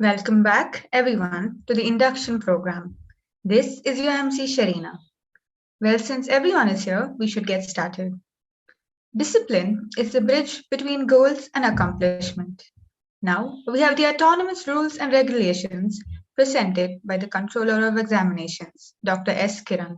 Welcome back, everyone, to the Induction program. This is your MC Sharina. Well, since everyone is here, we should get started. Discipline is the bridge between goals and accomplishment. Now, we have the autonomous rules and regulations presented by the Controller of Examinations, Dr. S. Kiran.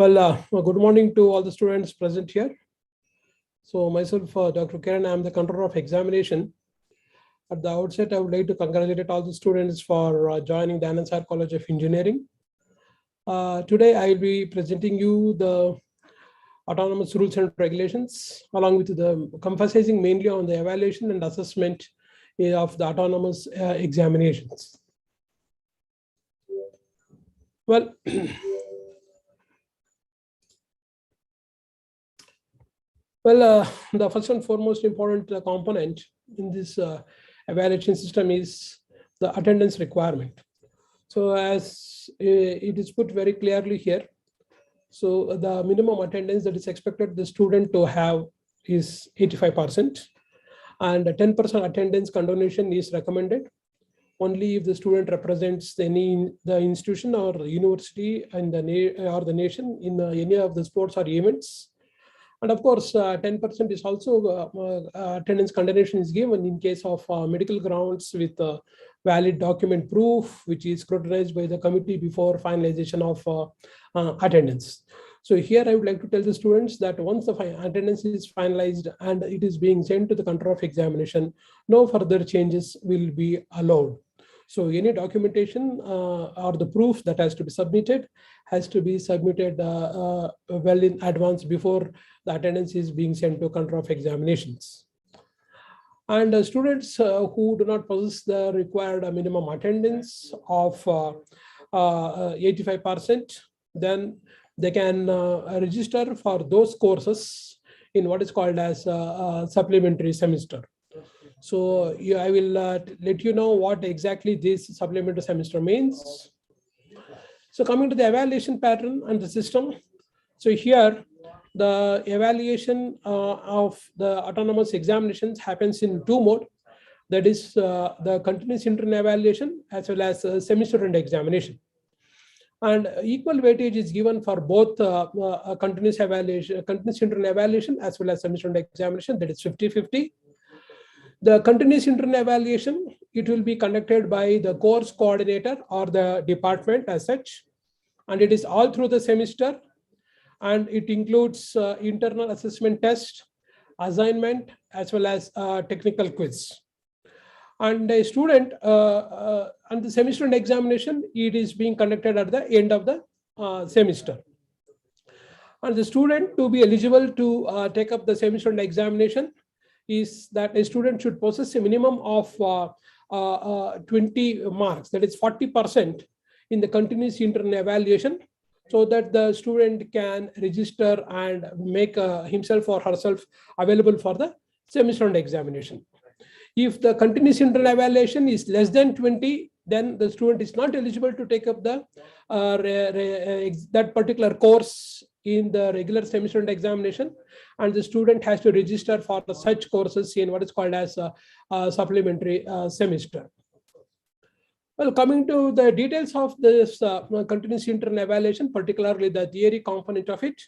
Good morning to all the students present here. So myself, Dr. Kiran, I am the controller of examination. At the outset, I would like to congratulate all the students for joining the Anand College of Engineering. Today, I will be presenting you the autonomous rules and regulations, along with the emphasizing mainly on the evaluation and assessment of the autonomous examinations. Well, the first and foremost important component in this evaluation system is the attendance requirement. So as it is put very clearly here, so the minimum attendance that is expected the student to have is 85%, and 10% attendance condonation is recommended only if the student represents the institution or the university and the nation in any of the sports or events. And of course, 10% is also attendance condonation is given in case of medical grounds with valid document proof, which is scrutinized by the committee before finalization of attendance. So here I would like to tell the students that once the attendance is finalized and it is being sent to the control of examination, no further changes will be allowed. So any documentation or the proof that has to be submitted well in advance before the attendance is being sent to control of examinations. And students who do not possess the required minimum attendance of 85%, then they can register for those courses in what is called as supplementary semester. So I will let you know what exactly this supplementary semester means. So coming to the evaluation pattern and the system. So here the evaluation of the autonomous examinations happens in two modes. That is the continuous internal evaluation as well as semester end examination. And equal weightage is given for both continuous internal evaluation as well as semester end examination, that is 50-50. The continuous internal evaluation, it will be conducted by the course coordinator or the department as such, and it is all through the semester, and it includes internal assessment test, assignment, as well as technical quiz. And a student and the semester end examination, it is being conducted at the end of the semester. And the student to be eligible to take up the semester end examination is that a student should possess a minimum of 20 marks, that is 40% in the continuous internal evaluation, so that the student can register and make himself or herself available for the semester end examination. If the continuous internal evaluation is less than 20, then the student is not eligible to take up the that particular course in the regular semester end examination, and the student has to register for such courses in what is called as a supplementary semester. Well, coming to the details of this continuous internal evaluation, particularly the theory component of it.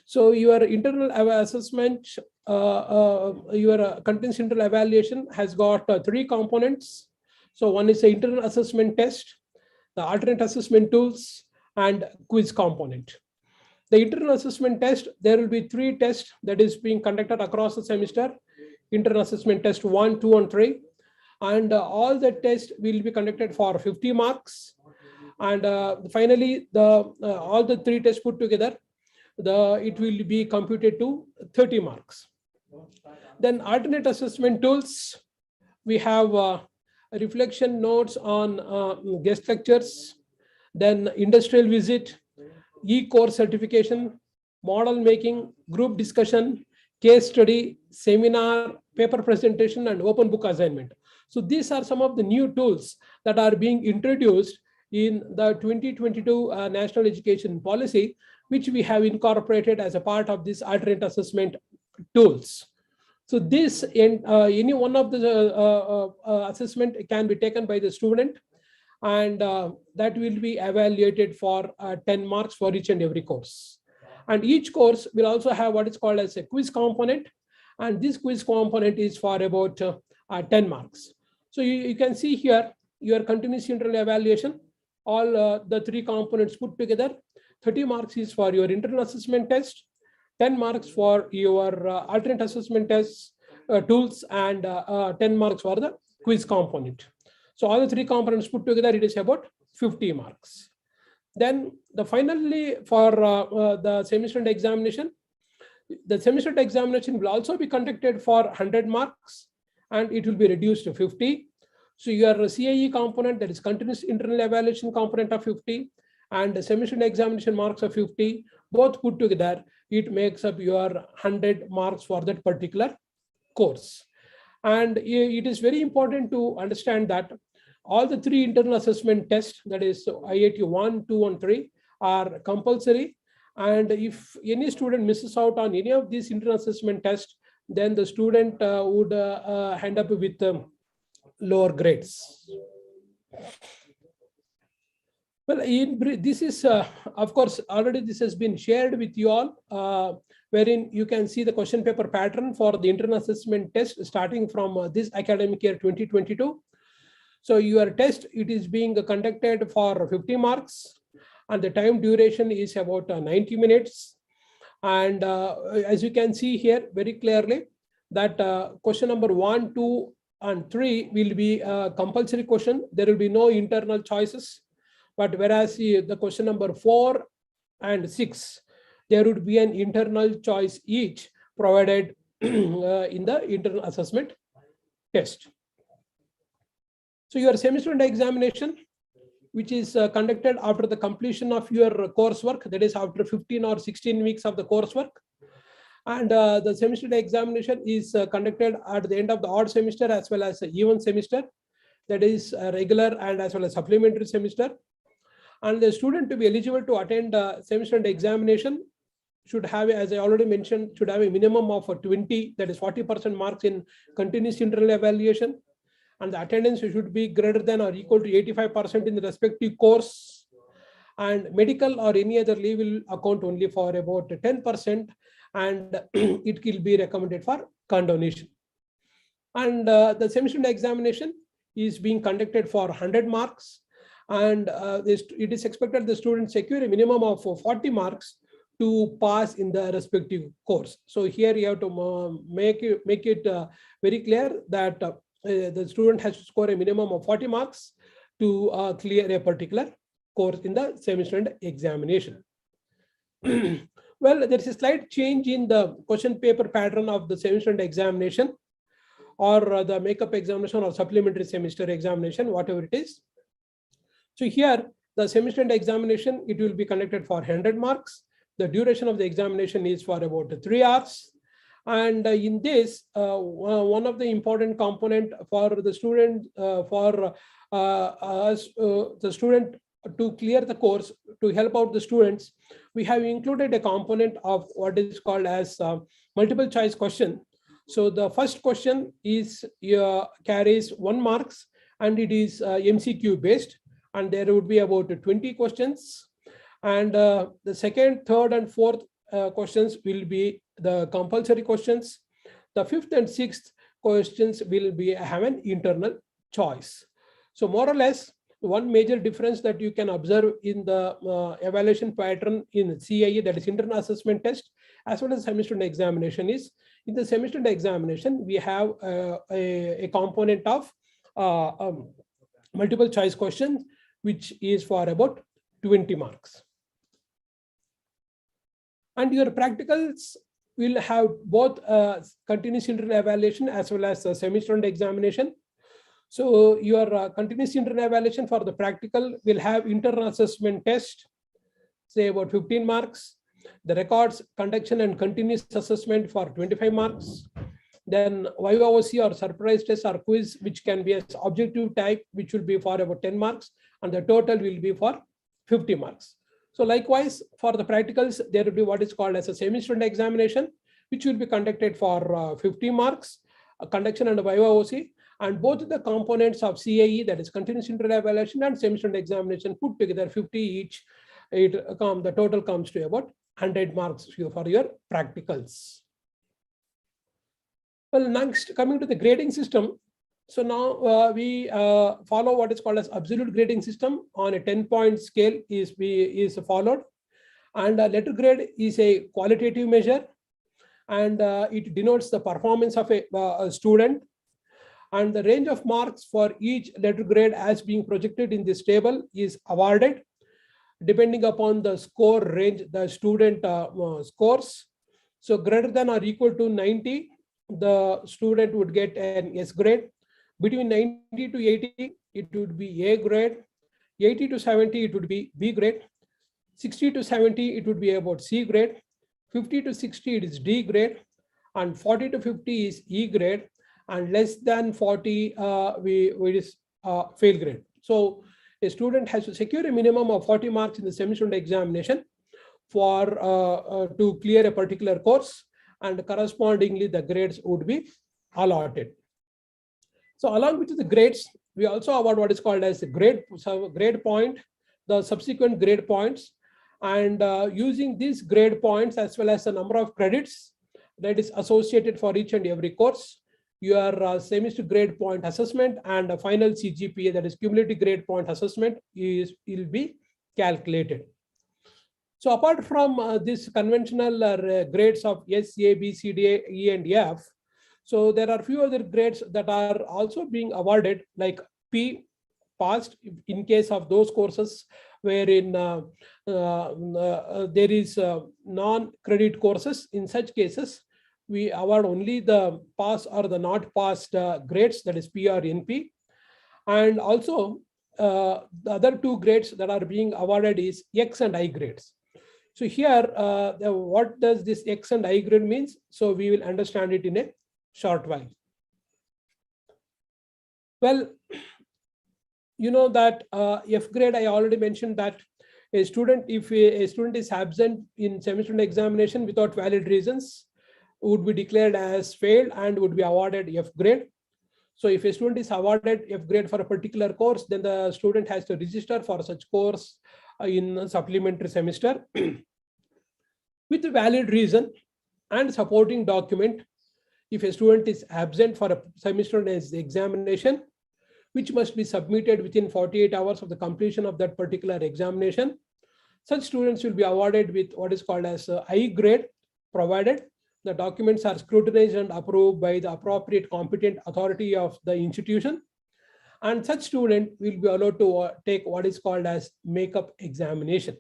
So your internal assessment, your continuous internal evaluation has got three components. So one is the internal assessment test, the alternate assessment tools, and quiz component. The internal assessment test, there will be three tests that is being conducted across the semester. Internal assessment test 1, 2, and 3. And all the tests will be conducted for 50 marks. And finally, all the three tests put together, it will be computed to 30 marks. Then alternate assessment tools, we have reflection notes on guest lectures, then industrial visit, e-course certification, model making, group discussion, case study, seminar, paper presentation, and open book assignment. So these are some of the new tools that are being introduced in the 2022 National Education Policy, which we have incorporated as a part of this alternate assessment tools. So this in any one of the assessment can be taken by the student, and that will be evaluated for 10 marks for each and every course. And each course will also have what is called as a quiz component, and this quiz component is for about 10 marks. So you can see here your continuous internal evaluation, all the three components put together. 30 marks is for your internal assessment test, 10 marks for your alternate assessment tests, tools, and 10 marks for the quiz component. So all the three components put together, it is about 50 marks. Then finally for the semester examination, the semester examination will also be conducted for 100 marks, and it will be reduced to 50. So your CIE component, that is continuous internal evaluation component of 50, and the semester examination marks of 50, both put together, it makes up your 100 marks for that particular course. And it is very important to understand that all the three internal assessment tests, that is IIT 1, 2, and 3, are compulsory. And if any student misses out on any of these internal assessment tests, then the student would end up with lower grades. Well, this is, of course, already this has been shared with you all, wherein you can see the question paper pattern for the internal assessment test starting from this academic year 2022. So your test, it is being conducted for 50 marks, and the time duration is about 90 minutes. And as you can see here very clearly, that question number 1, 2, and 3 will be a compulsory question. There will be no internal choices. But whereas the question number 4 and 6, there would be an internal choice each provided in the internal assessment test. So your semester examination, which is conducted after the completion of your coursework, that is after 15 or 16 weeks of the coursework. And the semester examination is conducted at the end of the odd semester as well as the even semester, that is regular and as well as supplementary semester. And the student to be eligible to attend semester examination should have, as I already mentioned, should have a minimum of 20, that is 40% marks in continuous internal evaluation. And the attendance should be greater than or equal to 85% in the respective course. And medical or any other leave will account only for about 10%, and it will be recommended for condonation. And the semester examination is being conducted for 100 marks. And it is expected the students secure a minimum of 40 marks to pass in the respective course. So here you have to make it very clear that the student has to score a minimum of 40 marks to clear a particular course in the semester examination. Well, there is a slight change in the question paper pattern of the semester examination, or the makeup examination or supplementary semester examination, whatever it is. So here, the semester examination, it will be conducted for 100 marks. The duration of the examination is for about 3 hours. And in this, one of the important component for the student, the student to clear the course, to help out the students, we have included a component of what is called as multiple choice question. So the first question is carries 1 marks, and it is MCQ based, and there would be about 20 questions. And the second, third, and fourth questions will be the compulsory questions. The fifth and sixth questions will be have an internal choice. So more or less, one major difference that you can observe in the evaluation pattern in CIE, that is internal assessment test, as well as semester examination, is in the semester examination, we have a component of multiple choice questions, which is for about 20 marks. And your practicals will have both continuous internal evaluation as well as semester examination. So your continuous internal evaluation for the practical will have internal assessment test, say about 15 marks, the records, conduction, and continuous assessment for 25 marks, Then YOC or surprise test or quiz, which can be as objective type, which will be for about 10 marks, and the total will be for 50 marks. So likewise, for the practicals, there will be what is called as a semi-student examination, which will be conducted for 50 marks, conduction and YOC, and both the components of CAE, that is continuous internal evaluation, and semi-student examination put together 50 each. The total comes to about 100 marks for your practicals. Well, next, coming to the grading system. So now we follow what is called as absolute grading system on a 10-point scale is followed. And letter grade is a qualitative measure, and it denotes the performance of a student. And the range of marks for each letter grade as being projected in this table is awarded depending upon the score range the student scores. So greater than or equal to 90, the student would get an S grade. Between 90 to 80, it would be A grade. 80 to 70, it would be B grade. 60 to 70, it would be about C grade. 50 to 60, it is D grade. And 40 to 50 is E grade. And less than 40, it is fail grade. So a student has to secure a minimum of 40 marks in the semi-student examination for to clear a particular course, and correspondingly the grades would be allotted. So along with the grades, we also award what is called as a grade point, the subsequent grade points, and using these grade points as well as the number of credits that is associated for each and every course, your semester grade point assessment and the final CGPA, that is cumulative grade point assessment, will be calculated. So apart from this conventional grades of S, A, B, C, D, E, and F, so there are a few other grades that are also being awarded, like P, passed, in case of those courses wherein there is non-credit courses. In such cases, we award only the pass or the not passed grades, that is P or NP. And also the other two grades that are being awarded is X and I grades. So here, what does this X and I grade means? So we will understand it in a short while. Well, you know that F grade, I already mentioned that a student, if a student is absent in semester examination without valid reasons, would be declared as failed and would be awarded F grade. So if a student is awarded F grade for a particular course, then the student has to register for such course in a supplementary semester with a valid reason and supporting document. If a student is absent for a semester examination, which must be submitted within 48 hours of the completion of that particular examination, such students will be awarded with what is called as I grade, provided the documents are scrutinized and approved by the appropriate competent authority of the institution. And such student will be allowed to take what is called as makeup examination.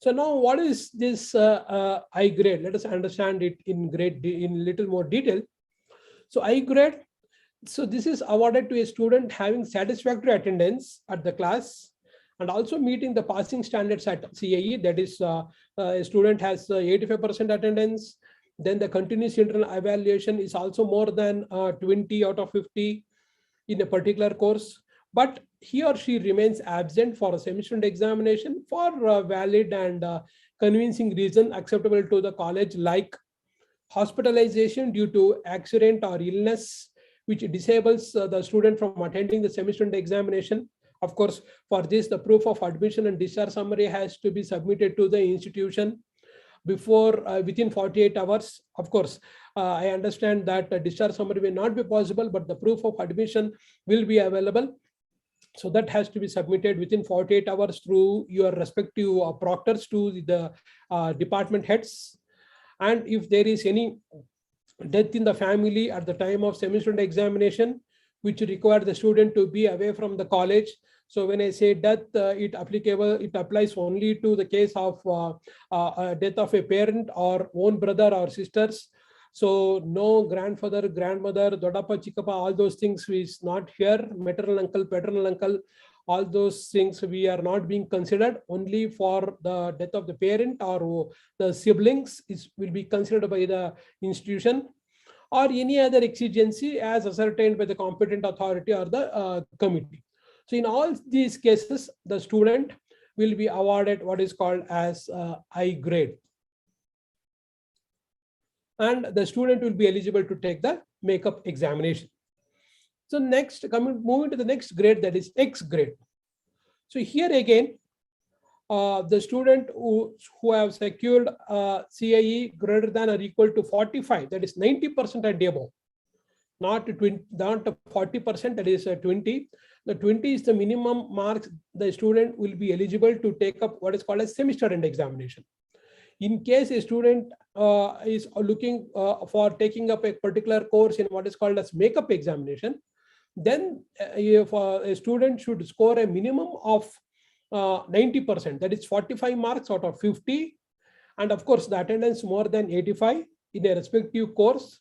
So now what is this I grade? Let us understand it in little more detail. So I grade, so this is awarded to a student having satisfactory attendance at the class and also meeting the passing standards at CAE, that is a student has 85% attendance. Then the continuous internal evaluation is also more than 20 out of 50 in a particular course, but he or she remains absent for a semester examination for valid and convincing reason acceptable to the college, like hospitalization due to accident or illness, which disables the student from attending the semester examination. Of course, for this, the proof of admission and discharge summary has to be submitted to the institution before within 48 hours. Of course, I understand that the discharge summary may not be possible, but the proof of admission will be available. So that has to be submitted within 48 hours through your respective proctors to the department heads. And if there is any death in the family at the time of semester examination, which require the student to be away from the college. So when I say death, it applies only to the case of death of a parent or own brother or sisters. So no grandfather, grandmother, dodapa, chikapa, all those things is not here. Maternal uncle, paternal uncle, all those things we are not being considered. Only for the death of the parent or the siblings will be considered by the institution. or any other exigency as ascertained by the competent authority or the committee. So in all these cases, the student will be awarded what is called as I grade. And the student will be eligible to take the makeup examination. So next, moving to the next grade, that is X grade. So here again, the student who have secured CIE greater than or equal to 45, that is 90% and above, not 40%, that is 20. The 20 is the minimum marks the student will be eligible to take up what is called a semester end examination. In case a student is looking for taking up a particular course in what is called as makeup examination, then if a student should score a minimum of 90%, that is 45 marks out of 50, and of course the attendance more than 85 in a respective course,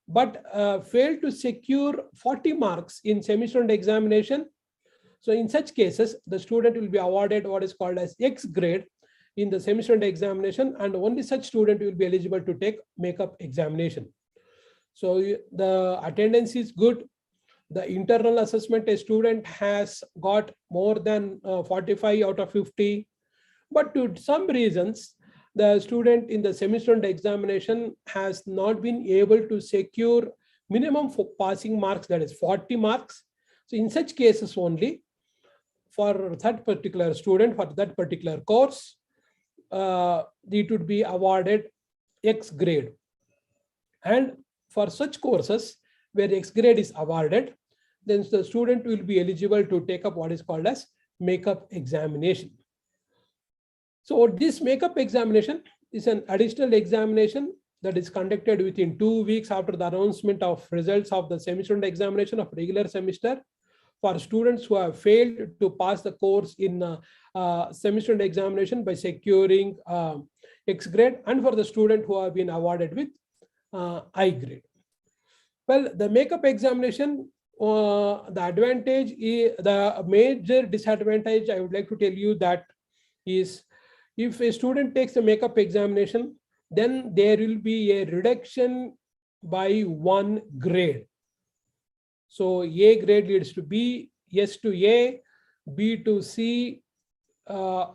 but fail to secure 40 marks in semester end examination. So in such cases, the student will be awarded what is called as X grade in the semester end examination, and only such student will be eligible to take makeup examination. So the attendance is good. The internal assessment, a student has got more than 45 out of 50, but to some reasons, the student in the semester end examination has not been able to secure minimum for passing marks, that is 40 marks. So in such cases only, for that particular student, for that particular course, it would be awarded X grade. And for such courses where X grade is awarded, then the student will be eligible to take up what is called as makeup examination. So this makeup examination is an additional examination that is conducted within 2 weeks after the announcement of results of the semester end examination of regular semester for students who have failed to pass the course in semester end examination by securing X grade, and for the student who have been awarded with I grade. Well, the makeup examination, the advantage is, the major disadvantage I would like to tell you that is, if a student takes the makeup examination, then there will be a reduction by 1 grade. So A grade leads to B, S to A, B to C,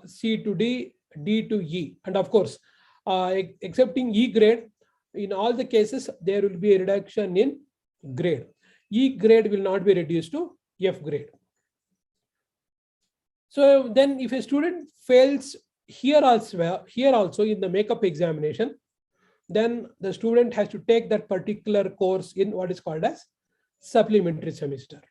C to D, D to E. And of course, excepting E grade, in all the cases, there will be a reduction in grade. E grade will not be reduced to F grade. So then if a student fails here also in the makeup examination, then the student has to take that particular course in what is called as supplementary semester.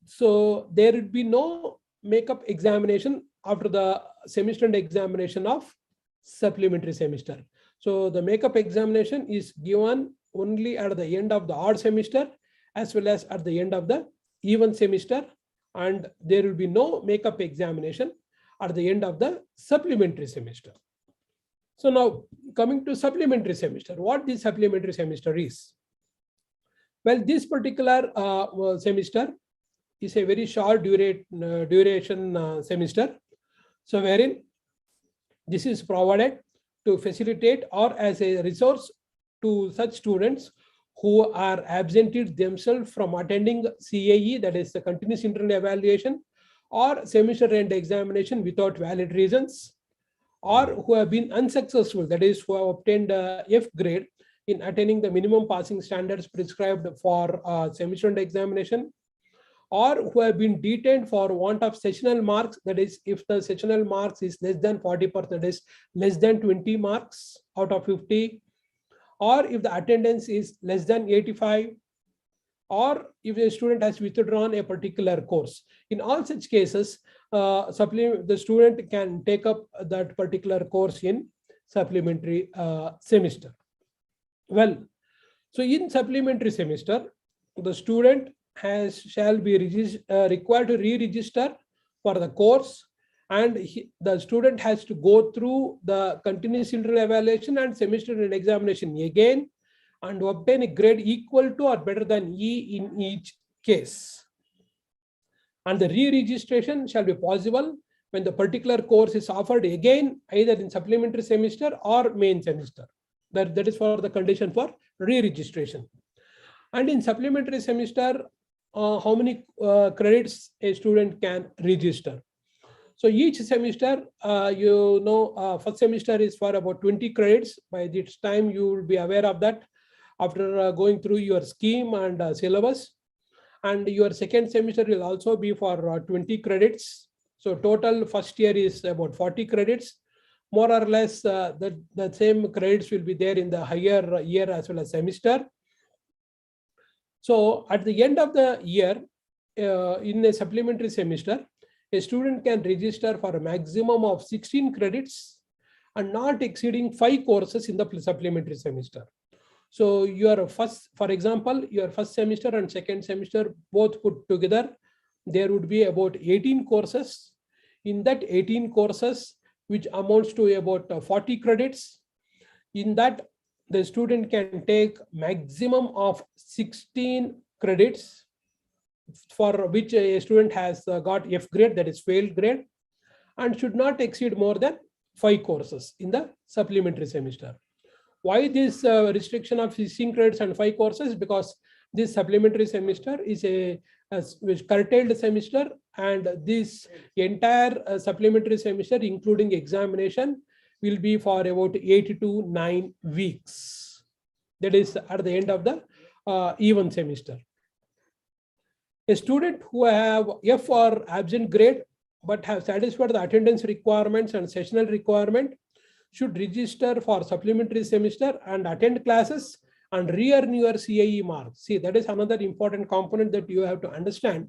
So there would be no makeup examination after the semester end examination of supplementary semester. So the makeup examination is given only at the end of the odd semester as well as at the end of the even semester, and there will be no makeup examination at the end of the supplementary semester. So now coming to supplementary semester, what this supplementary semester is? Well, this particular semester is a very short duration semester. So wherein this is provided to facilitate or as a resource to such students who are absented themselves from attending CAE, that is the continuous internal evaluation, or semester end examination without valid reasons, or who have been unsuccessful, that is who have obtained F grade in attaining the minimum passing standards prescribed for semester end examination, or who have been detained for want of sessional marks, that is if the sessional marks is less than 40%, that is less than 20 marks out of 50, or if the attendance is less than 85, or if a student has withdrawn a particular course. In all such cases, the student can take up that particular course in supplementary semester. Well, so in supplementary semester, the student shall be required to re-register for the course, and the student has to go through the continuous internal evaluation and semester end examination again and obtain a grade equal to or better than E in each case. And the re-registration shall be possible when the particular course is offered again, either in supplementary semester or main semester. That is for the condition for re-registration. And in supplementary semester, how many credits a student can register? So each semester, first semester is for about 20 credits. By this time, you will be aware of that after going through your scheme and syllabus. And your second semester will also be for 20 credits. So total first year is about 40 credits. More or less, the same credits will be there in the higher year as well as semester. So at the end of the year, in a supplementary semester, a student can register for a maximum of 16 credits and not exceeding 5 courses in the supplementary semester. So for example, your first semester and second semester both put together, there would be about 18 courses. In that 18 courses, which amounts to about 40 credits, in that the student can take maximum of 16 credits, for which a student has got F grade, that is failed grade, and should not exceed more than 5 courses in the supplementary semester. Why this restriction of 16 credits and 5 courses? Because this supplementary semester is a curtailed semester, and this entire supplementary semester, including examination, will be for about 8 to 9 weeks. That is at the end of the even semester. A student who have F or absent grade but have satisfied the attendance requirements and sessional requirement should register for supplementary semester and attend classes and re-earn your CIE marks. See, that is another important component that you have to understand,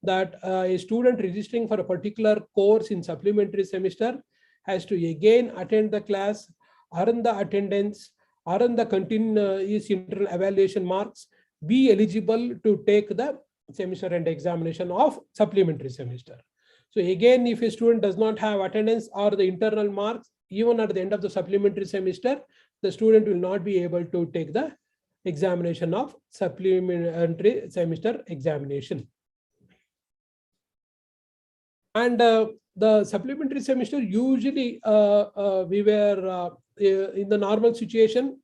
that a student registering for a particular course in supplementary semester has to again attend the class, earn the attendance, earn the continuous internal evaluation marks, be eligible to take the semester end examination of supplementary semester. So again, if a student does not have attendance or the internal marks, even at the end of the supplementary semester, the student will not be able to take the examination of supplementary semester examination. And the supplementary semester, usually we were in the normal situation,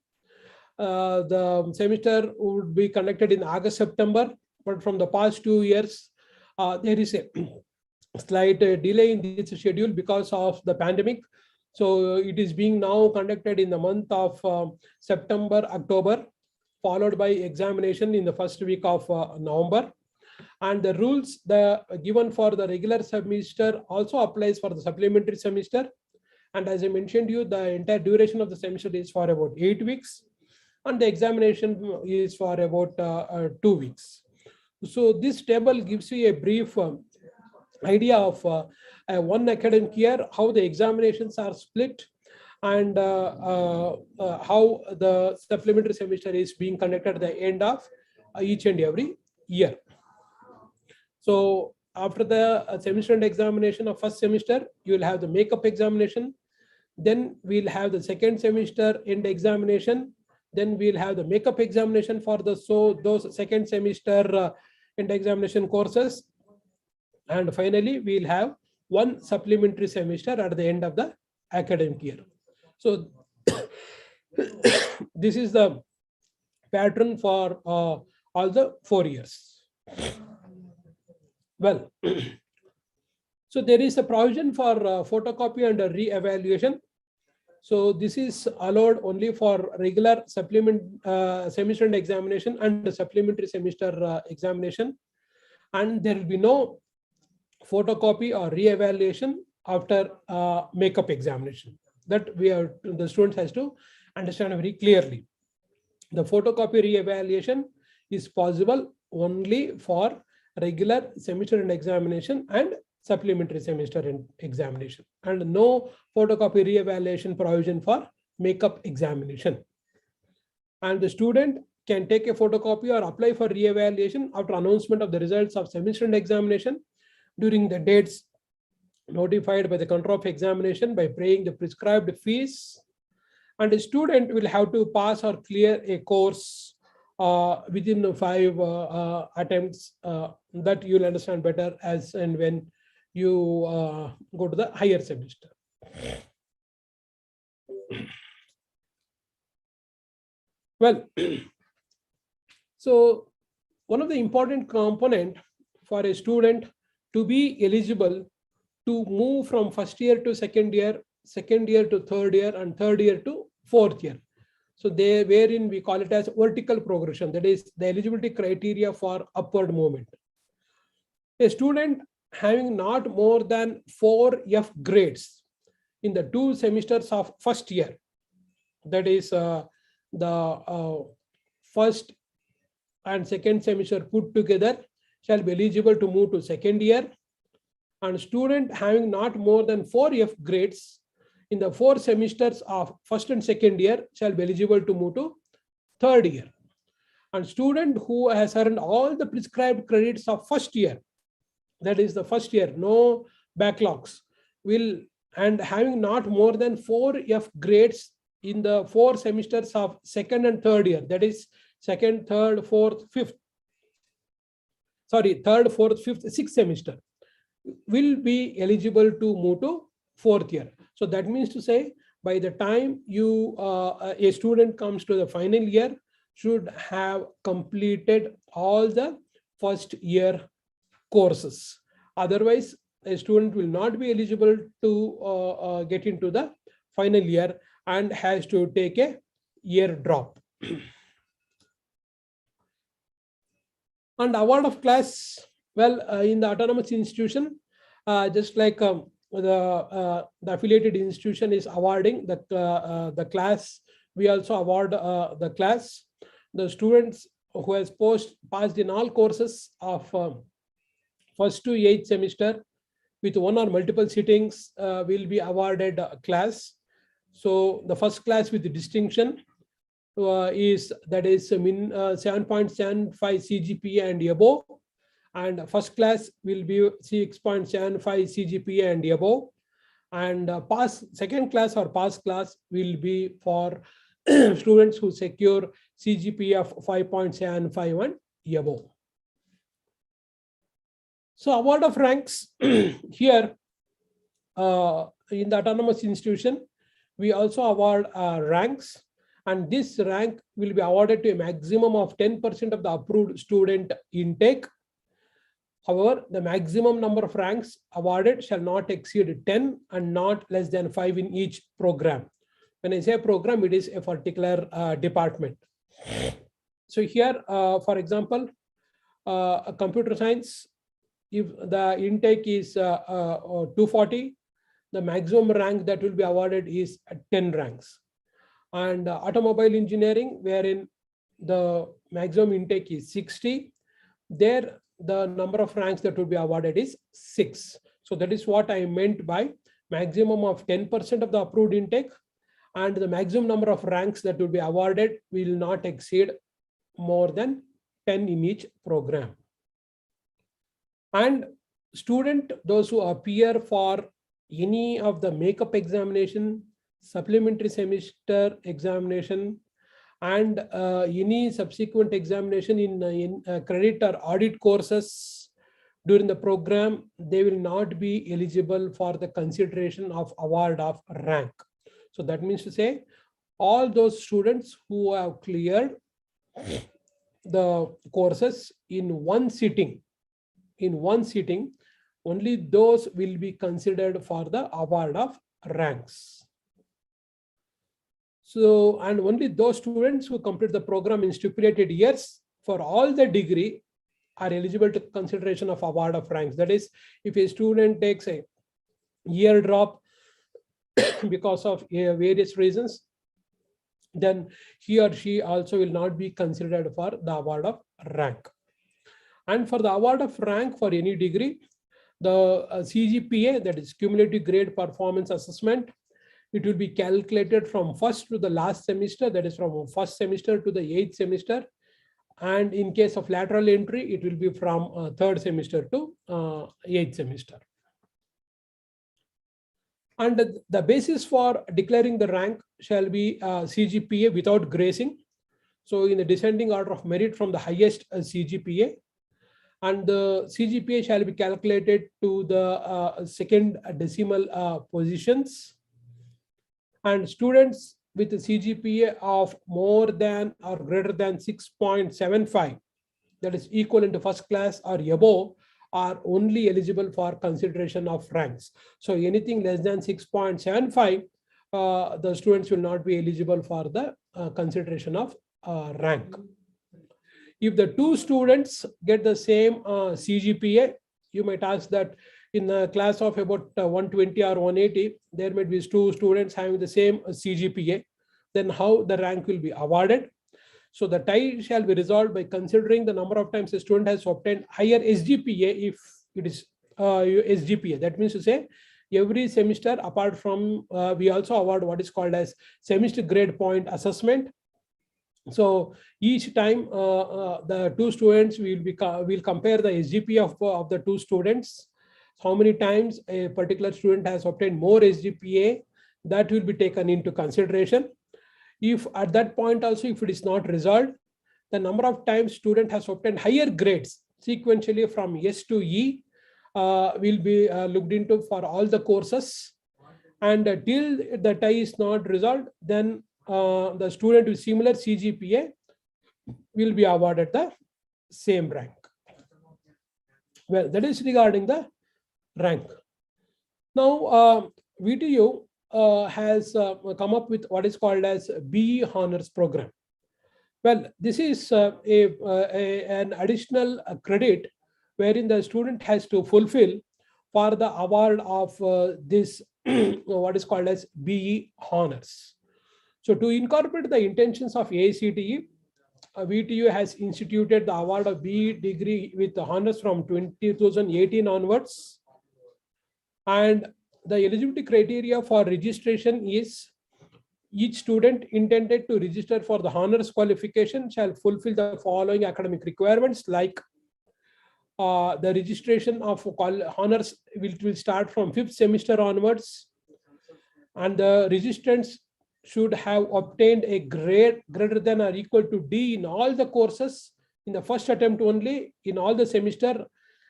the semester would be conducted in August, September, but from the past 2 years, there is a slight delay in this schedule because of the pandemic. So it is being now conducted in the month of September, October, followed by examination in the first week of November. And the rules given for the regular semester also applies for the supplementary semester. And as I mentioned you, the entire duration of the semester is for about 8 weeks, and the examination is for about 2 weeks. So this table gives you a brief idea of one academic year, how the examinations are split, and how the supplementary semester is being conducted at the end of each and every year. So after the semester end examination of first semester, you will have the makeup examination. Then we'll have the second semester end examination. Then we'll have the makeup examination for those second semester end examination courses. And finally, we'll have one supplementary semester at the end of the academic year. So this is the pattern for all the 4 years. Well, so there is a provision for photocopy and re-evaluation. So this is allowed only for regular semester end examination and the supplementary semester examination. And there will be no photocopy or re-evaluation after makeup examination. That the students has to understand very clearly. The photocopy re-evaluation is possible only for regular semester end examination and supplementary semester end examination, and no photocopy re-evaluation provision for makeup examination. And the student can take a photocopy or apply for re-evaluation after announcement of the results of semester end examination during the dates notified by the control of examination by paying the prescribed fees. And the student will have to pass or clear a course within 5 attempts. That you'll understand better as and when you go to the higher semester. Well, so one of the important component for a student to be eligible to move from first year to second year to third year, and third year to fourth year. So they, wherein we call it as vertical progression, that is the eligibility criteria for upward movement. A student having not more than 4 F grades in the 2 semesters of first year, that is the first and second semester put together, shall be eligible to move to second year. And student having not more than 4 F grades in the 4 semesters of first and second year shall be eligible to move to third year. And student who has earned all the prescribed credits of first year, that is the first year, no backlogs, will, and having not more than 4 F grades in the 4 semesters of second and third year, that is second, third, fourth, fifth, third, fourth, fifth, sixth semester, will be eligible to move to fourth year. So that means to say, by the time you a student comes to the final year, should have completed all the first year courses. Otherwise, a student will not be eligible to get into the final year and has to take a year drop. And award of class, well, in the autonomous institution, just like the affiliated institution is awarding the class, we also award the class. The students who has passed in all courses of first to 8th semester with one or multiple sittings will be awarded class. So the first class with the distinction is 7.75 CGPA and above, and first class will be 6.75 CGPA and above, and second class or pass class will be for students who secure CGPA of 5.75 and above. So award of ranks here in the autonomous institution, we also award ranks, and this rank will be awarded to a maximum of 10% of the approved student intake. However, the maximum number of ranks awarded shall not exceed 10 and not less than 5 in each program. When I say program, it is a particular department. So here, for example, computer science, if the intake is 240, the maximum rank that will be awarded is 10 ranks. And automobile engineering, wherein the maximum intake is 60, there the number of ranks that will be awarded is 6. So that is what I meant by maximum of 10% of the approved intake, and the maximum number of ranks that will be awarded will not exceed more than 10 in each program. And student, those who appear for any of the makeup examination, supplementary semester examination, and any subsequent examination in credit or audit courses during the program, they will not be eligible for the consideration of award of rank. So that means to say, all those students who have cleared the courses in one sitting, only those will be considered for the award of ranks. So, and only those students who complete the program in stipulated years for all the degree are eligible to consideration of award of ranks. That is, if a student takes a year drop because of various reasons, then he or she also will not be considered for the award of rank. And for the award of rank for any degree, the CGPA, that is cumulative grade performance assessment, it will be calculated from first to the last semester, that is from first semester to the 8th semester. And in case of lateral entry, it will be from third semester to 8th semester. And the basis for declaring the rank shall be CGPA without grazing. So in the descending order of merit from the highest CGPA. And the CGPA shall be calculated to the second decimal positions. And students with a CGPA of more than or greater than 6.75, that is equivalent to first class or above, are only eligible for consideration of ranks. So anything less than 6.75, the students will not be eligible for the consideration of rank. If the two students get the same CGPA, you might ask that in a class of about 120 or 180, there might be two students having the same CGPA, then how the rank will be awarded? So the tie shall be resolved by considering the number of times a student has obtained higher SGPA if it is SGPA. That means to say every semester, apart from we also award what is called as semester grade point assessment. So each time the two students will compare the SGPA of the two students. How many times a particular student has obtained more SGPA, that will be taken into consideration. If at that point also, if it is not resolved, the number of times student has obtained higher grades sequentially from S to E will be looked into for all the courses. And till the tie is not resolved, then the student with similar CGPA will be awarded the same rank. Well, that is regarding the rank. Now, VTU has come up with what is called as BE Honors Program. Well, this is an additional credit wherein the student has to fulfill for the award of this what is called as BE Honors. So to incorporate the intentions of AICTE, VTU has instituted the award of BE degree with honors from 2018 onwards. And the eligibility criteria for registration is each student intended to register for the honors qualification shall fulfill the following academic requirements, like the registration of honors will start from 5th semester onwards, and the registrants should have obtained a grade greater than or equal to D in all the courses in the first attempt only in all the semester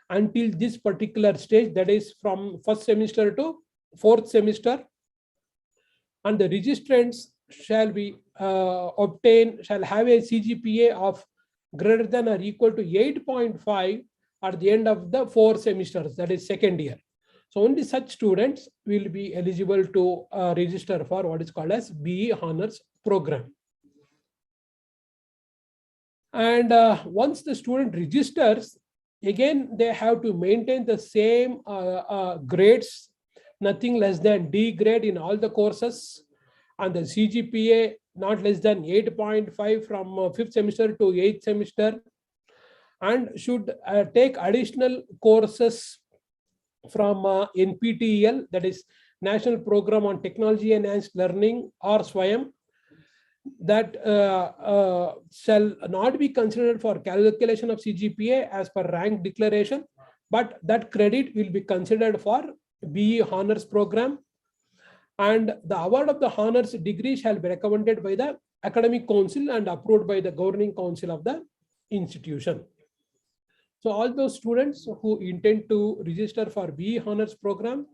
until this particular stage, that is from first semester to 4th semester. And the registrants shall be shall have a CGPA of greater than or equal to 8.5 at the end of the 4 semesters, that is second year. So only such students will be eligible to register for what is called as BE Honors Program. And once the student registers, again, they have to maintain the same grades, nothing less than D grade in all the courses, and the CGPA not less than 8.5 from 5th semester to 8th semester, and should take additional courses from NPTEL, that is National Program on Technology Enhanced Learning, or SWAYAM, that shall not be considered for calculation of CGPA as per rank declaration, but that credit will be considered for BE Honors Program. And the award of the honors degree shall be recommended by the academic council and approved by the governing council of the institution. So all those students who intend to register for BE Honors Program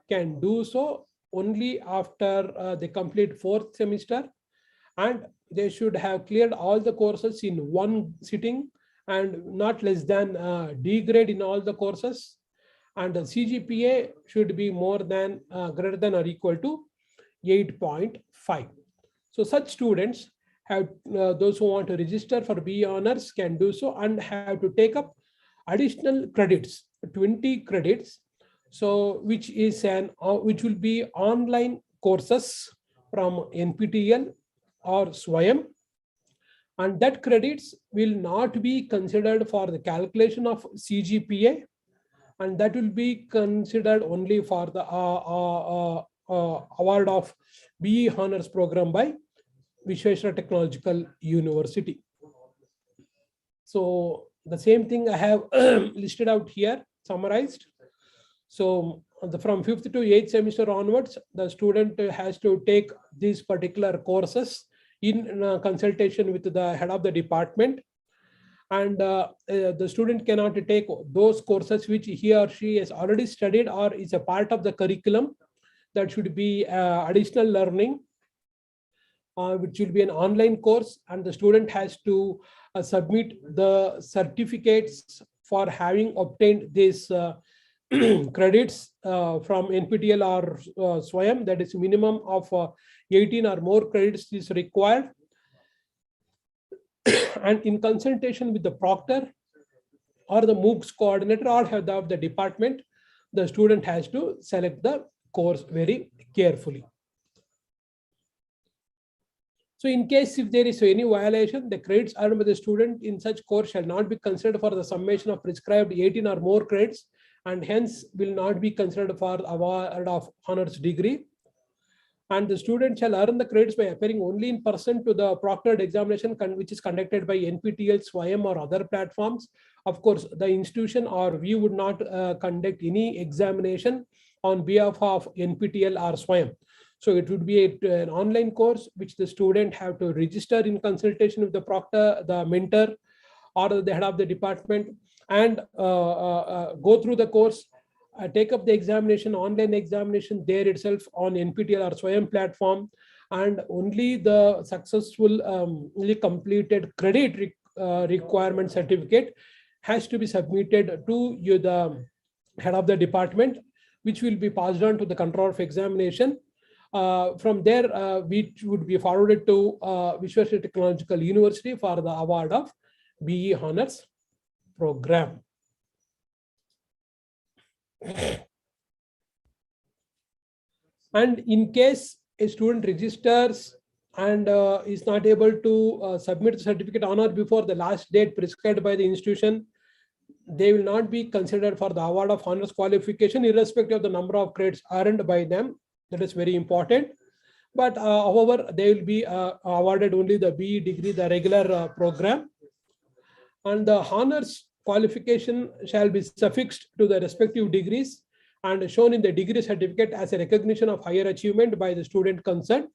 can do so only after they complete 4th semester, and they should have cleared all the courses in one sitting and not less than D grade in all the courses, and the CGPA should be more than greater than or equal to 8.5. So such students have those who want to register for BE Honors can do so and have to take up additional credits, 20 credits, so which will be online courses from NPTEL or SWAYAM, and that credits will not be considered for the calculation of CGPA, and that will be considered only for the award of BE Honors Program by Vishweshwara Technological University. So the same thing I have listed out here, summarized. So from 5th to 8th semester onwards, the student has to take these particular courses in consultation with the head of the department. And the student cannot take those courses which he or she has already studied or is a part of the curriculum. That should be additional learning. which will be an online course, and the student has to submit the certificates for having obtained these credits from NPTEL or SWAYAM. That is minimum of 18 or more credits is required. And in consultation with the proctor or the MOOCs coordinator or head of the department, the student has to select the course very carefully. So in case if there is any violation, the credits earned by the student in such course shall not be considered for the summation of prescribed 18 or more credits, and hence will not be considered for award of honors degree. And the student shall earn the credits by appearing only in person to the proctored examination which is conducted by NPTEL, SWAYAM or other platforms. Of course, the institution or we would not conduct any examination on behalf of NPTEL or SWAYAM. So it would be an online course which the student have to register in consultation with the proctor, the mentor, or the head of the department, and go through the course, take up the examination, online examination there itself on NPTEL or SWAYAM platform, and only the successfully completed credit requirement certificate has to be submitted to you, the head of the department, which will be passed on to the controller of examination. From there, we would be forwarded to Vishwashree Technological University for the award of BE Honors program. And in case a student registers and is not able to submit the certificate on or before the last date prescribed by the institution, they will not be considered for the award of honors qualification, irrespective of the number of credits earned by them. That is very important. But however, they will be awarded only the BE degree, the regular program. And the honors qualification shall be suffixed to the respective degrees and shown in the degree certificate as a recognition of higher achievement by the student concerned,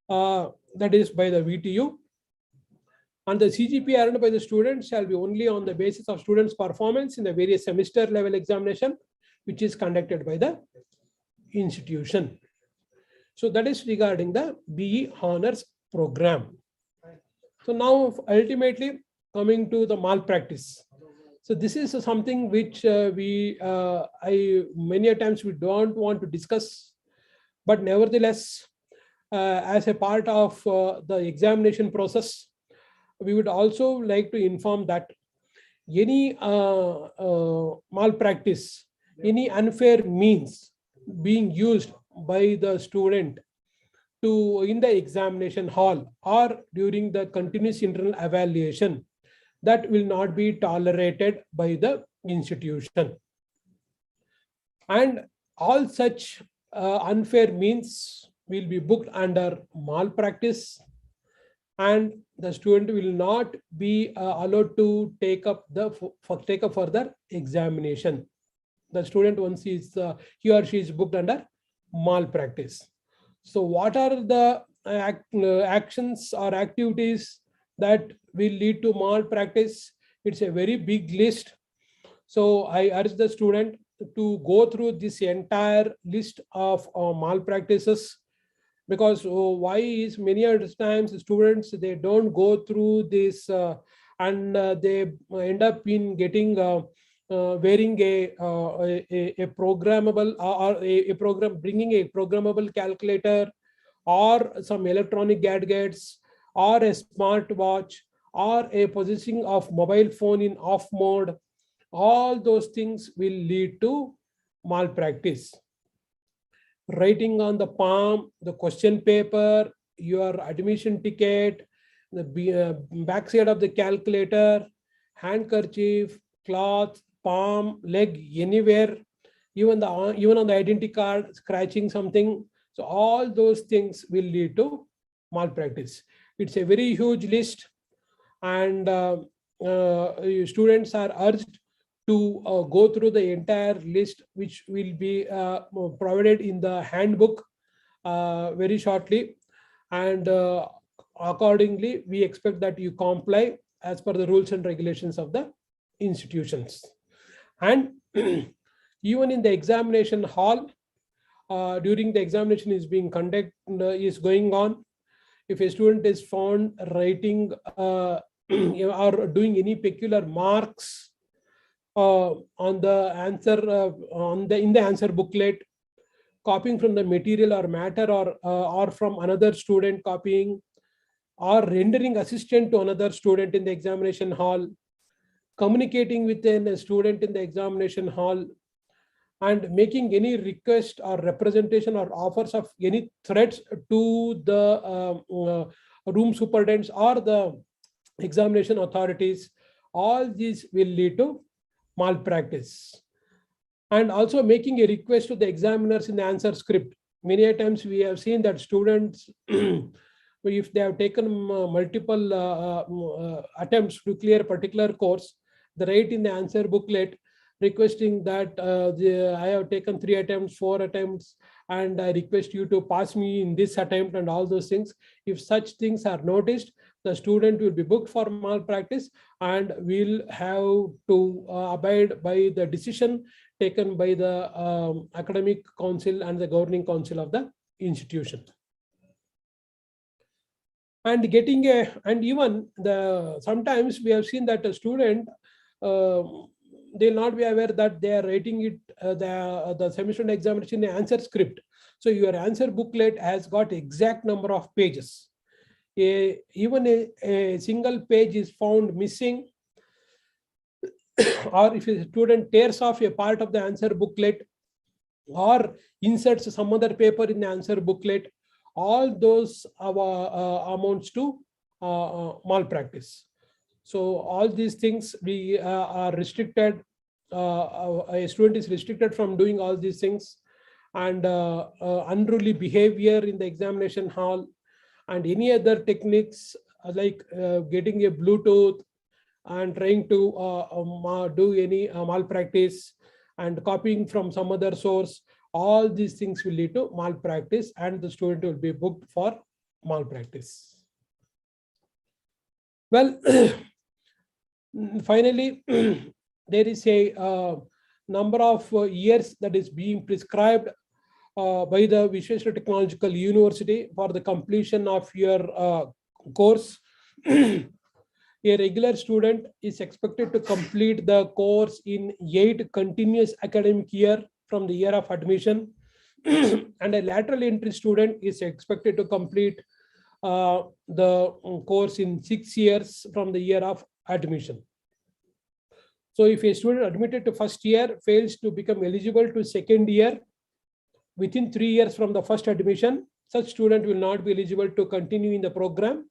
that is by the VTU. And the CGPA earned by the student shall be only on the basis of students' performance in the various semester level examination, which is conducted by the institution. So that is regarding the BE Honors program. So now ultimately coming to the malpractice. So this is something which many a times we don't want to discuss, but nevertheless, as a part of the examination process, we would also like to inform that any malpractice, any unfair means being used by the student to in the examination hall or during the continuous internal evaluation, that will not be tolerated by the institution. And all such unfair means will be booked under malpractice, and the student will not be allowed to take up further examination. The student, once he or she is booked under malpractice. So what are the actions or activities that will lead to malpractice? It's a very big list. So I urge the student to go through this entire list of malpractices, because why is many times students, they don't go through this and they end up in getting wearing a programmable or a program, bringing a programmable calculator or some electronic gadgets or a smart watch or a possessing of mobile phone in off mode. All those things will lead to malpractice. Writing on the palm, the question paper, your admission ticket, the backside of the calculator, handkerchief, cloth, palm, leg, anywhere, even on the identity card, scratching something. So all those things will lead to malpractice. It's a very huge list, and students are urged to go through the entire list, which will be provided in the handbook very shortly. And accordingly, we expect that you comply as per the rules and regulations of the institutions. And even in the examination hall, during the examination is being conducted, is going on, if a student is found writing or doing any peculiar marks on the answer in the answer booklet, copying from the material or matter, or from another student copying, or rendering assistant to another student in the examination hall, communicating with a student in the examination hall, and making any request or representation or offers of any threats to the room superintendents or the examination authorities, all these will lead to malpractice. And also making a request to the examiners in the answer script. Many a times we have seen that students, if they have taken multiple attempts to clear a particular course, they write in the answer booklet requesting that I have taken 3 attempts, 4 attempts, and I request you to pass me in this attempt and all those things. If such things are noticed, the student will be booked for malpractice and will have to abide by the decision taken by the academic council and the governing council of the institution. And even sometimes we have seen that a student, they'll not be aware that they are writing it, the semester examination in the answer script. So your answer booklet has got exact number of pages. Even a single page is found missing, or if a student tears off a part of the answer booklet or inserts some other paper in the answer booklet, all those amounts to malpractice. So all these things we are restricted. A student is restricted from doing all these things, and unruly behavior in the examination hall, and any other techniques like getting a Bluetooth and trying to do any malpractice and copying from some other source. All these things will lead to malpractice, and the student will be booked for malpractice. Well, finally, there is a number of years that is being prescribed by the Vishweshwara Technological University for the completion of your course. A regular student is expected to complete the course in 8 continuous academic year from the year of admission, and a lateral entry student is expected to complete the course in 6 years from the year of admission. So if a student admitted to first year fails to become eligible to second year within 3 years from the first admission, such student will not be eligible to continue in the program.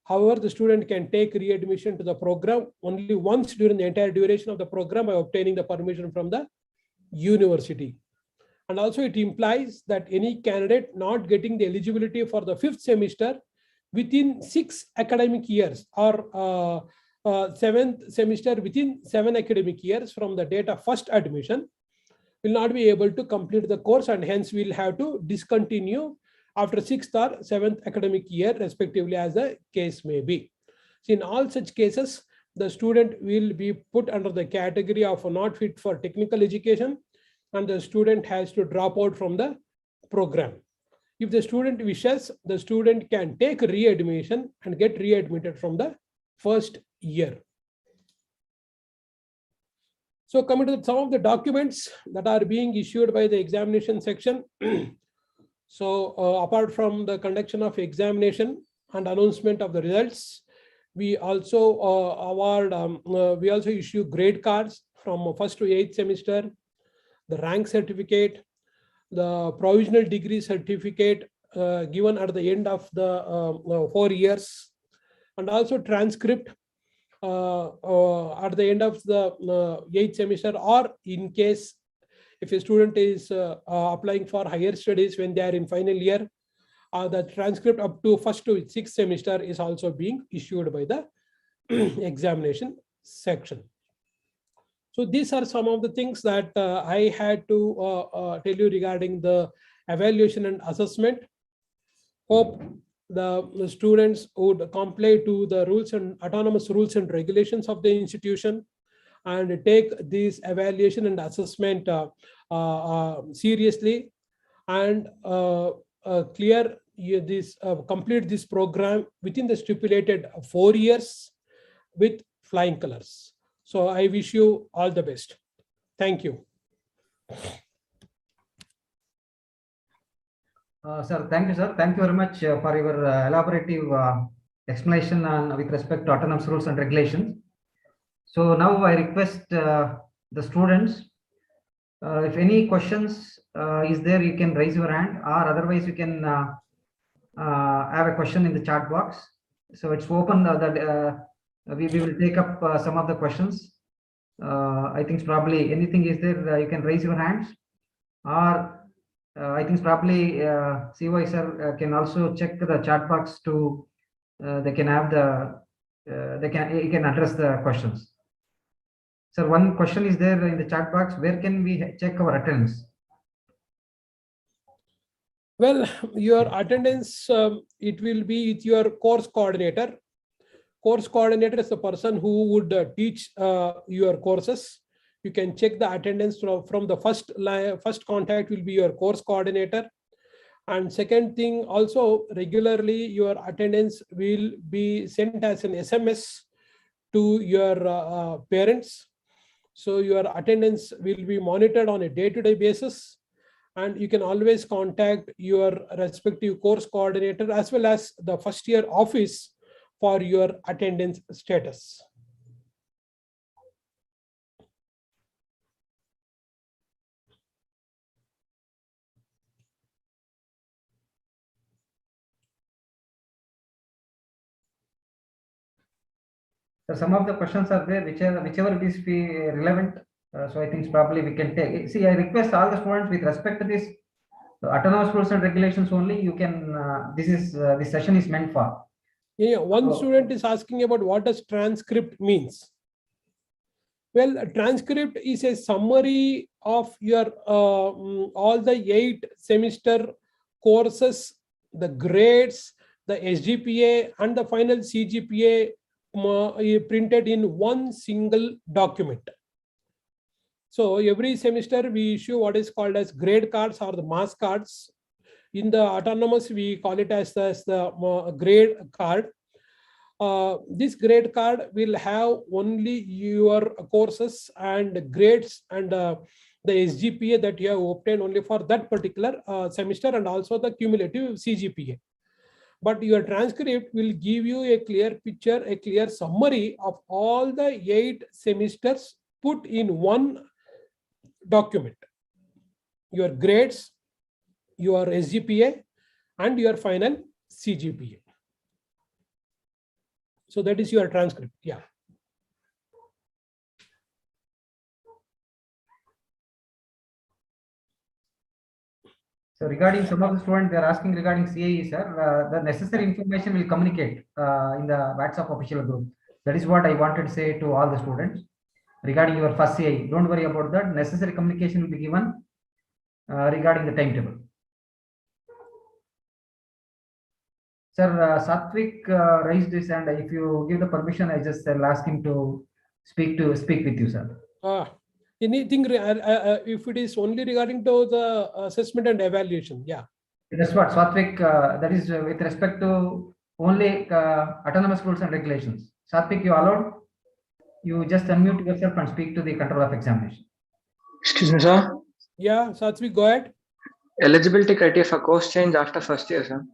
However, the student can take readmission to the program only once during the entire duration of the program by obtaining the permission from the university. And also it implies that any candidate not getting the eligibility for the 5th semester within 6 academic years, or 7th semester within 7 academic years from the date of first admission, will not be able to complete the course, and hence will have to discontinue after 6th or 7th academic year respectively, as the case may be. So in all such cases, the student will be put under the category of not fit for technical education, and the student has to drop out from the program. If the student wishes, the student can take readmission and get readmitted from the first year. So coming to some of the documents that are being issued by the examination section. So apart from the conduction of examination and announcement of the results, we also we also issue grade cards from 1st to 8th semester, the rank certificate, the provisional degree certificate given at the end of the 4 years, and also transcript at the end of the 8th semester, or in case if a student is applying for higher studies when they are in final year, the transcript up to 1st to 6th semester is also being issued by the examination section. So these are some of the things that I had to tell you regarding the evaluation and assessment. Hope the students would comply to the rules and autonomous rules and regulations of the institution, and take this evaluation and assessment seriously, and clear complete this program within the stipulated 4 years with flying colors. So I wish you all the best. Thank you. Sir, thank you, sir. Thank you very much for your elaborative explanation on with respect to autonomous rules and regulations. So now I request the students, if any questions is there, you can raise your hand, or otherwise you can have a question in the chat box. So it's open that we will take up some of the questions. I think probably anything is there, you can raise your hands, or I think probably CY sir can also check the chat box to they can have the he can address the questions. Sir, one question is there in the chat box. Where can we check our attendance? Well, your attendance, it will be with your course coordinator. Course coordinator is the person who would teach your courses. You can check the attendance from the first contact will be your course coordinator. And second thing, also regularly your attendance will be sent as an SMS to your parents. So your attendance will be monitored on a day-to-day basis. And you can always contact your respective course coordinator as well as the first year office for your attendance status. So some of the questions are there, whichever it is relevant. So I think probably we can take. See, I request all the students with respect to this autonomous rules and regulations only. You can. This session is meant for. Yeah, one student is asking about what does transcript means. Well, a transcript is a summary of your all the 8 semester courses, the grades, the SGPA, and the final CGPA printed in one single document. So every semester we issue what is called as grade cards or the marks cards. In the autonomous, we call it as the grade card. This grade card will have only your courses and grades and the SGPA that you have obtained only for that particular semester, and also the cumulative CGPA. But your transcript will give you a clear picture, a clear summary of all the 8 semesters put in one document. Your grades, your SGPA, and your final CGPA. So that is your transcript. Yeah. So regarding some of the students, they are asking regarding CAE, sir. The necessary information will communicate in the WhatsApp official group. That is what I wanted to say to all the students. Regarding your first CAE, don't worry about that. Necessary communication will be given regarding the timetable. Sir, Satvik raised this, and if you give the permission, I just ask him to speak with you, sir. Anything if it is only regarding to the assessment and evaluation, yeah. That's what Satvik. That is with respect to only autonomous rules and regulations. Satvik, you allowed? You just unmute yourself and speak to the control of examination. Excuse me, sir. Yeah, Satvik, go ahead. Eligibility criteria for course change after first year, sir.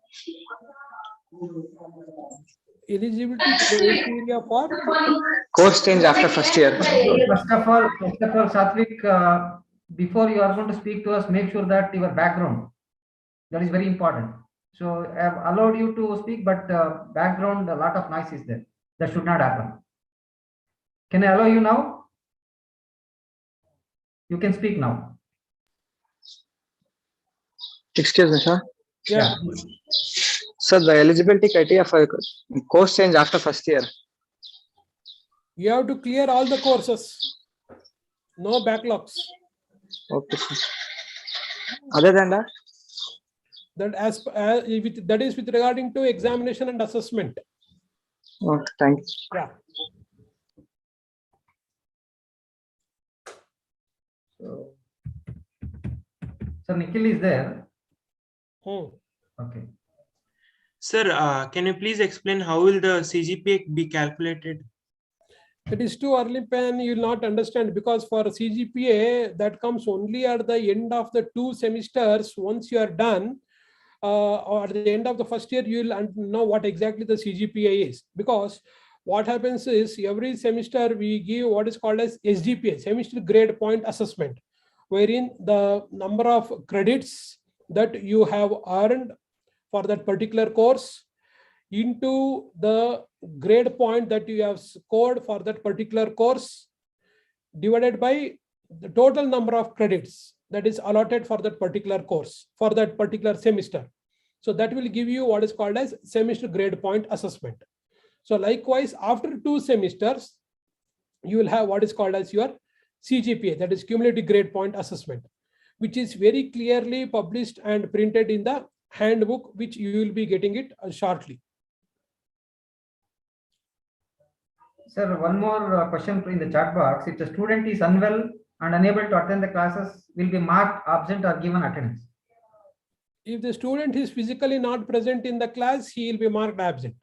Eligibility criteria for course change after first year. First of all, Satvik, before you are going to speak to us, make sure that your background, that is very important. So I have allowed you to speak, but background, a lot of noise is there. That should not happen. Can I allow you now? You can speak now. Excuse me, sir. yeah. Sir, the eligibility criteria for course change after first year. You have to clear all the courses. No backlogs. Okay, sir. Other than that? That is with regarding to examination and assessment. Okay, thank you. Yeah. So Nikhil is there. Hmm. Okay. Sir, can you please explain how will the CGPA be calculated? It is too early, Pen. You will not understand, because for CGPA that comes only at the end of the 2 semesters. Once you are done, or at the end of the first year, you will know what exactly the CGPA is. Because what happens is every semester we give what is called as SGPA, semester grade point assessment, wherein the number of credits that you have earned for that particular course into the grade point that you have scored for that particular course divided by the total number of credits that is allotted for that particular course for that particular semester. So that will give you what is called as semester grade point assessment. So likewise, after 2 semesters, you will have what is called as your CGPA, that is cumulative grade point assessment, which is very clearly published and printed in the handbook, which you will be getting it shortly. Sir, one more question in the chat box. If the student is unwell and unable to attend the classes, will be marked absent or given attendance? If the student is physically not present in the class, he will be marked absent.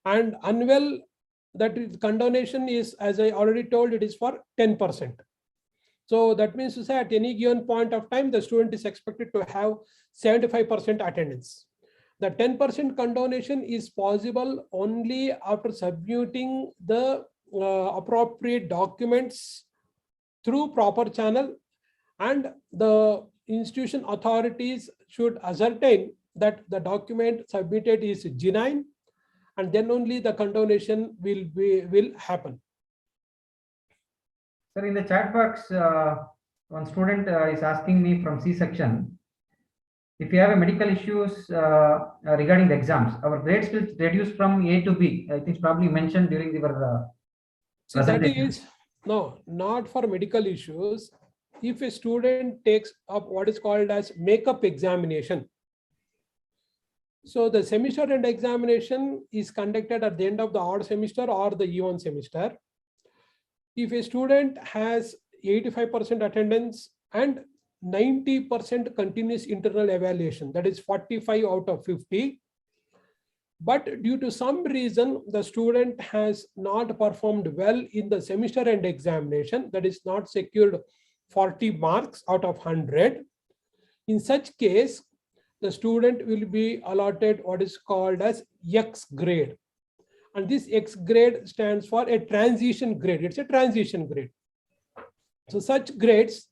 And unwell, that is condonation is, as I already told, it is for 10%. So that means to say at any given point of time, the student is expected to have 75% attendance. The 10% condonation is possible only after submitting the appropriate documents through proper channel, and the institution authorities should ascertain that the document submitted is genuine, and then only the condonation will happen. Sir, in the chat box, one student is asking me from C section, if you have a medical issues regarding the exams, our grades will reduce from A to B. I think it's probably mentioned during your So that presentation. is, no, not for medical issues. If a student takes up what is called as makeup examination, so the semester end examination is conducted at the end of the odd semester or the even semester. If a student has 85% attendance and 90% continuous internal evaluation, that is 45 out of 50, but due to some reason the student has not performed well in the semester end examination, that is not secured 40 marks out of 100, in such case the student will be allotted what is called as X grade, and this X grade stands for a transition grade. It's a transition grade. So such grades,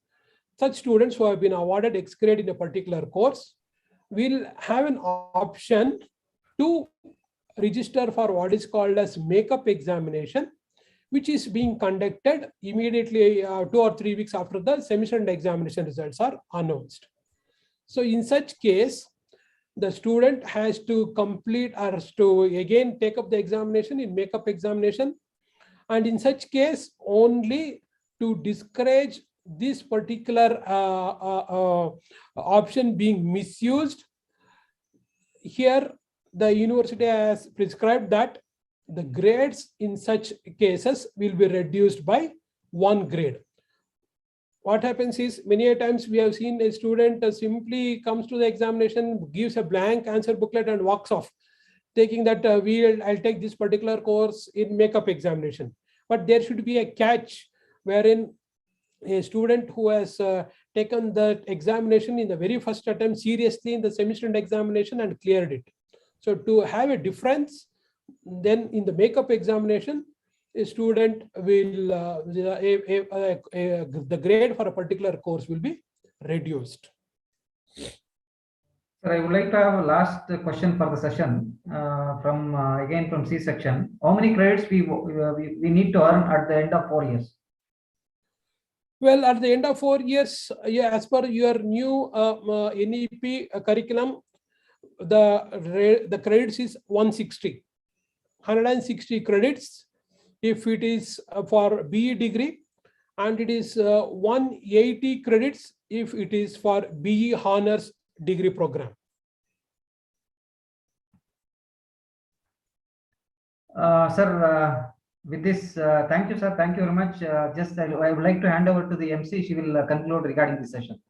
such students who have been awarded X grade in a particular course will have an option to register for what is called as makeup examination, which is being conducted immediately 2 or 3 weeks after the semester end examination results are announced. So in such case, the student has to complete or to again take up the examination in makeup examination, and in such case only to discourage this particular option being misused, here the university has prescribed that the grades in such cases will be reduced by 1 grade. What happens is, many a times we have seen a student simply comes to the examination, gives a blank answer booklet and walks off, taking that I'll take this particular course in makeup examination. But there should be a catch wherein a student who has taken the examination in the very first attempt seriously in the semester end examination and cleared it. So to have a difference, then in the makeup examination, a student will, the grade for a particular course will be reduced. Sir, I would like to have a last question for the session from again from C section. How many credits we need to earn at the end of 4 years? Well, at the end of 4 years, as per your new NEP curriculum, the credits is 160 credits if it is for BE degree, and it is 180 credits if it is for BE honors degree program. Sir, with this, thank you, sir. Thank you very much. Just I would like to hand over to the MC. She will conclude regarding this session.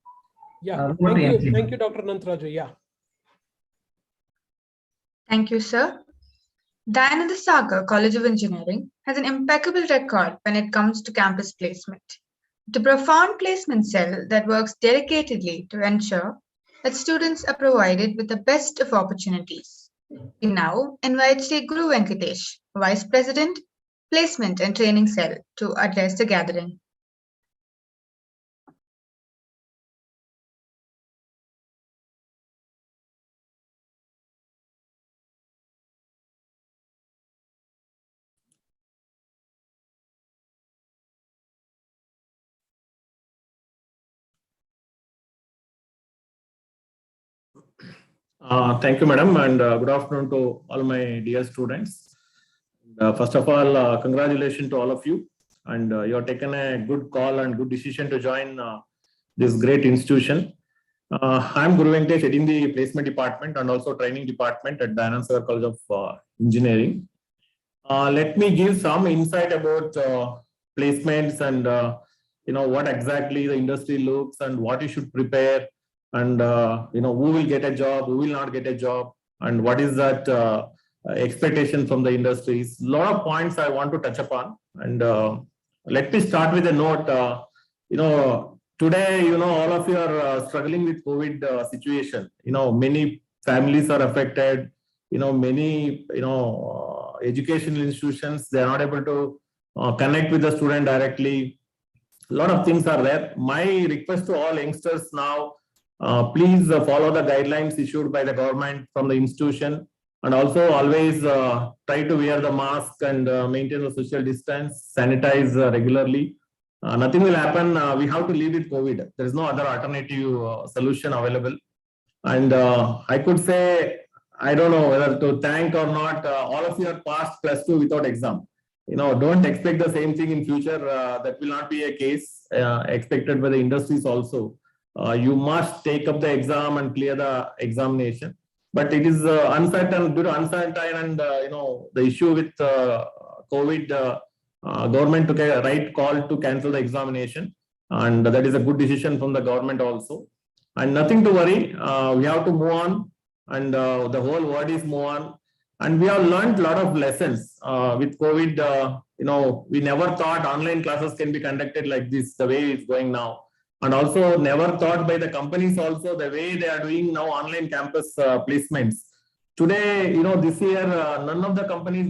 Yeah, thank you, Dr. Nantraju. Yeah. Thank you, sir. Dayananda Sagar College of Engineering has an impeccable record when it comes to campus placement. The profound placement cell that works dedicatedly to ensure that students are provided with the best of opportunities. We now invite Sri Guru Venkatesh, Vice President, Placement and Training Cell, to address the gathering. Thank you, madam, and good afternoon to all my dear students. First of all, congratulations to all of you, and you have taken a good call and good decision to join this great institution. I'm Guru Venkatesh, heading the placement department and also training department at Dayananda Sagar College of Engineering. Let me give some insight about placements and what exactly the industry looks and what you should prepare, and who will get a job, who will not get a job, and what is that expectation from the industries. A lot of points I want to touch upon, and let me start with a note. Today, all of you are struggling with COVID situation. Many families are affected. Many educational institutions, they are not able to connect with the student directly. A lot of things are there. My request to all youngsters now, please follow the guidelines issued by the government from the institution, and also always try to wear the mask and maintain the social distance, sanitize regularly. Nothing will happen. We have to live with COVID. There is no other alternative solution available. And I could say, I don't know whether to thank or not, all of you are passed +2 without exam. Don't expect the same thing in future. That will not be a case expected by the industries also. You must take up the exam and clear the examination. But it is uncertain, due to uncertain and the issue with COVID, government took a right call to cancel the examination, and that is a good decision from the government also. And nothing to worry. We have to move on, and the whole world is move on. And we have learned a lot of lessons with COVID. We never thought online classes can be conducted like this, the way it's going now. And also never thought by the companies also, the way they are doing now online campus placements. Today, this year, none of the companies